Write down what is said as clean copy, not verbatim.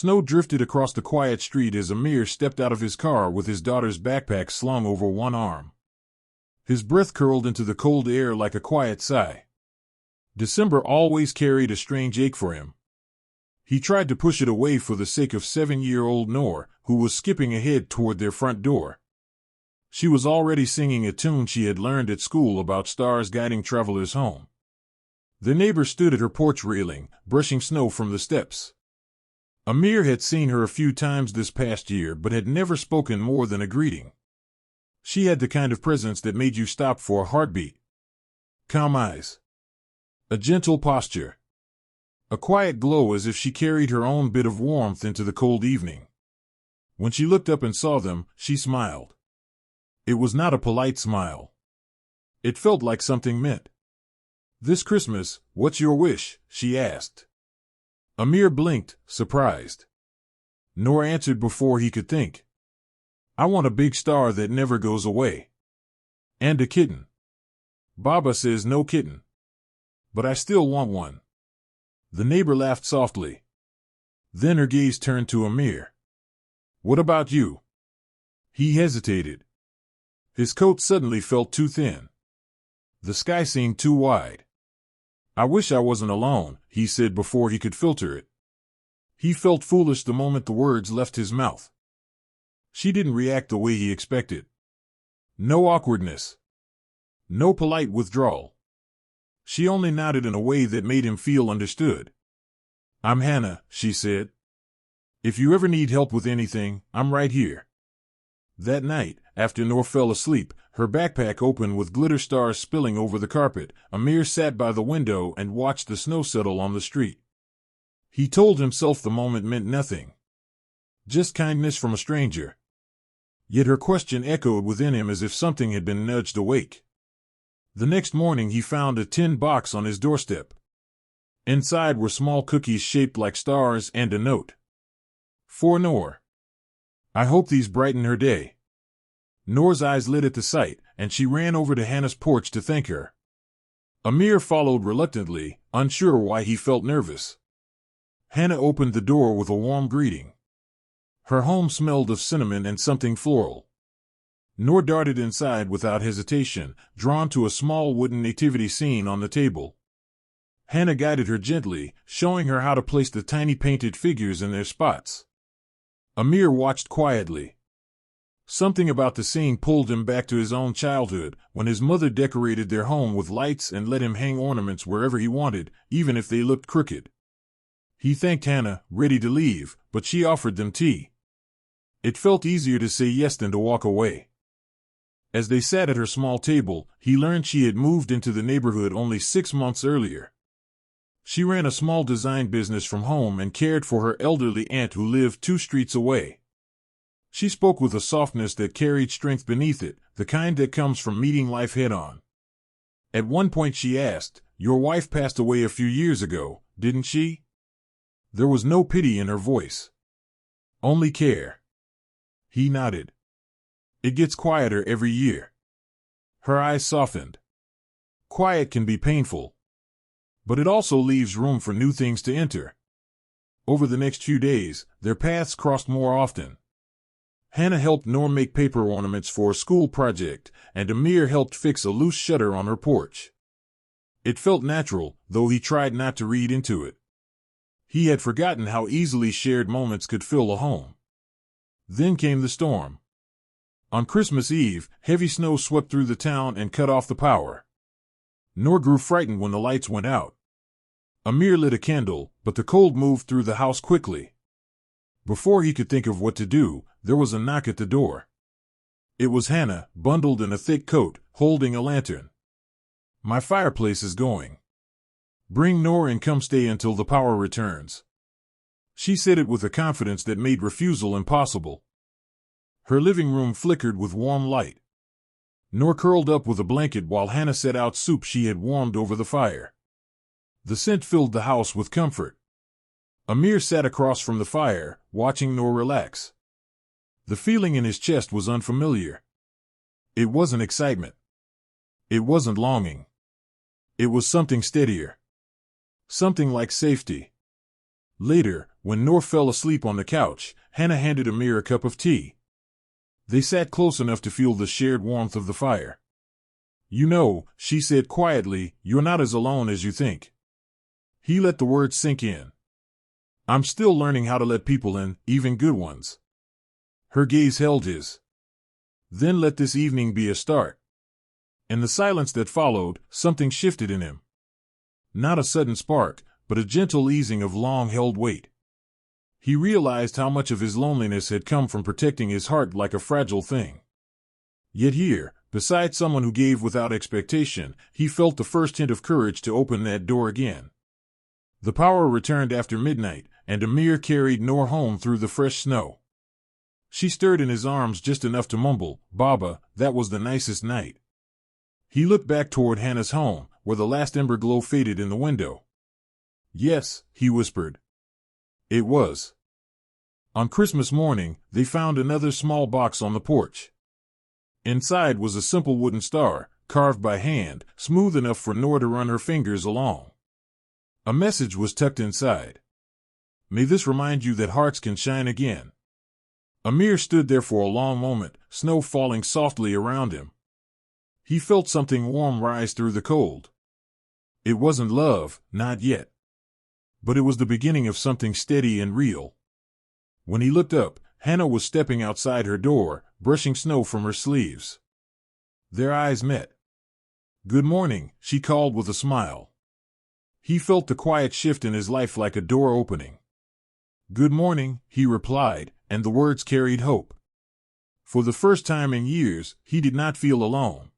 Snow drifted across the quiet street as Amir stepped out of his car with his daughter's backpack slung over one arm. His breath curled into the cold air like a quiet sigh. December always carried a strange ache for him. He tried to push it away for the sake of 7-year-old Noor, who was skipping ahead toward their front door. She was already singing a tune she had learned at school about stars guiding travelers home. The neighbor stood at her porch railing, brushing snow from the steps. Amir had seen her a few times this past year but had never spoken more than a greeting. She had the kind of presence that made you stop for a heartbeat. Calm eyes. A gentle posture. A quiet glow as if she carried her own bit of warmth into the cold evening. When she looked up and saw them, she smiled. It was not a polite smile. It felt like something meant. "This Christmas, what's your wish?" she asked. Amir blinked, surprised. Noor answered before he could think. "I want a big star that never goes away. And a kitten. Baba says no kitten. But I still want one." The neighbor laughed softly. Then her gaze turned to Amir. "What about you?" He hesitated. His coat suddenly felt too thin. The sky seemed too wide. "I wish I wasn't alone," he said before he could filter it. He felt foolish the moment the words left his mouth. She didn't react the way he expected. No awkwardness. No polite withdrawal. She only nodded in a way that made him feel understood. "I'm Hannah," she said. "If you ever need help with anything, I'm right here." That night, after Noor fell asleep, her backpack open with glitter stars spilling over the carpet, Amir sat by the window and watched the snow settle on the street. He told himself the moment meant nothing. Just kindness from a stranger. Yet her question echoed within him as if something had been nudged awake. The next morning he found a tin box on his doorstep. Inside were small cookies shaped like stars and a note. "For Noor. I hope these brighten her day." Noor's eyes lit at the sight, and she ran over to Hannah's porch to thank her. Amir followed reluctantly, unsure why he felt nervous. Hannah opened the door with a warm greeting. Her home smelled of cinnamon and something floral. Noor darted inside without hesitation, drawn to a small wooden nativity scene on the table. Hannah guided her gently, showing her how to place the tiny painted figures in their spots. Amir watched quietly. Something about the scene pulled him back to his own childhood, when his mother decorated their home with lights and let him hang ornaments wherever he wanted, even if they looked crooked. He thanked Hannah, ready to leave, but she offered them tea. It felt easier to say yes than to walk away. As they sat at her small table, he learned she had moved into the neighborhood only 6 months earlier. She ran a small design business from home and cared for her elderly aunt who lived 2 streets away. She spoke with a softness that carried strength beneath it, the kind that comes from meeting life head-on. At one point she asked, "Your wife passed away a few years ago, didn't she?" There was no pity in her voice. Only care. He nodded. "It gets quieter every year." Her eyes softened. Quiet can be painful. But it also leaves room for new things to enter. Over the next few days, their paths crossed more often. Hannah helped Noor make paper ornaments for a school project, and Amir helped fix a loose shutter on her porch. It felt natural, though he tried not to read into it. He had forgotten how easily shared moments could fill a home. Then came the storm. On Christmas Eve, heavy snow swept through the town and cut off the power. Noor grew frightened when the lights went out. Amir lit a candle, but the cold moved through the house quickly. Before he could think of what to do, there was a knock at the door. It was Hannah, bundled in a thick coat, holding a lantern. "My fireplace is going. Bring Noor and come stay until the power returns." She said it with a confidence that made refusal impossible. Her living room flickered with warm light. Noor curled up with a blanket while Hannah set out soup she had warmed over the fire. The scent filled the house with comfort. Amir sat across from the fire, watching Noor relax. The feeling in his chest was unfamiliar. It wasn't excitement. It wasn't longing. It was something steadier. Something like safety. Later, When Nor fell asleep on the couch, Hannah handed Amir a cup of tea. They sat close enough to feel the shared warmth of the fire. "You know," she said quietly, "you're not as alone as you think." He let the words sink in. "I'm still learning how to let people in, even good ones." Her gaze held his. "Then let this evening be a start." In the silence that followed, something shifted in him. Not a sudden spark, but a gentle easing of long-held weight. He realized how much of his loneliness had come from protecting his heart like a fragile thing. Yet here, beside someone who gave without expectation, he felt the first hint of courage to open that door again. The power returned after midnight, and Amir carried Noor home through the fresh snow. She stirred in his arms just enough to mumble, "Baba, that was the nicest night." He looked back toward Hannah's home, where the last ember glow faded in the window. "Yes," he whispered. "It was." On Christmas morning, they found another small box on the porch. Inside was a simple wooden star, carved by hand, smooth enough for Noor to run her fingers along. A message was tucked inside. "May this remind you that hearts can shine again." Amir stood there for a long moment, snow falling softly around him. He felt something warm rise through the cold. It wasn't love, not yet. But it was the beginning of something steady and real. When he looked up, Hannah was stepping outside her door, brushing snow from her sleeves. Their eyes met. "Good morning," she called with a smile. He felt the quiet shift in his life like a door opening. "Good morning," he replied, and the words carried hope. For the first time in years, he did not feel alone.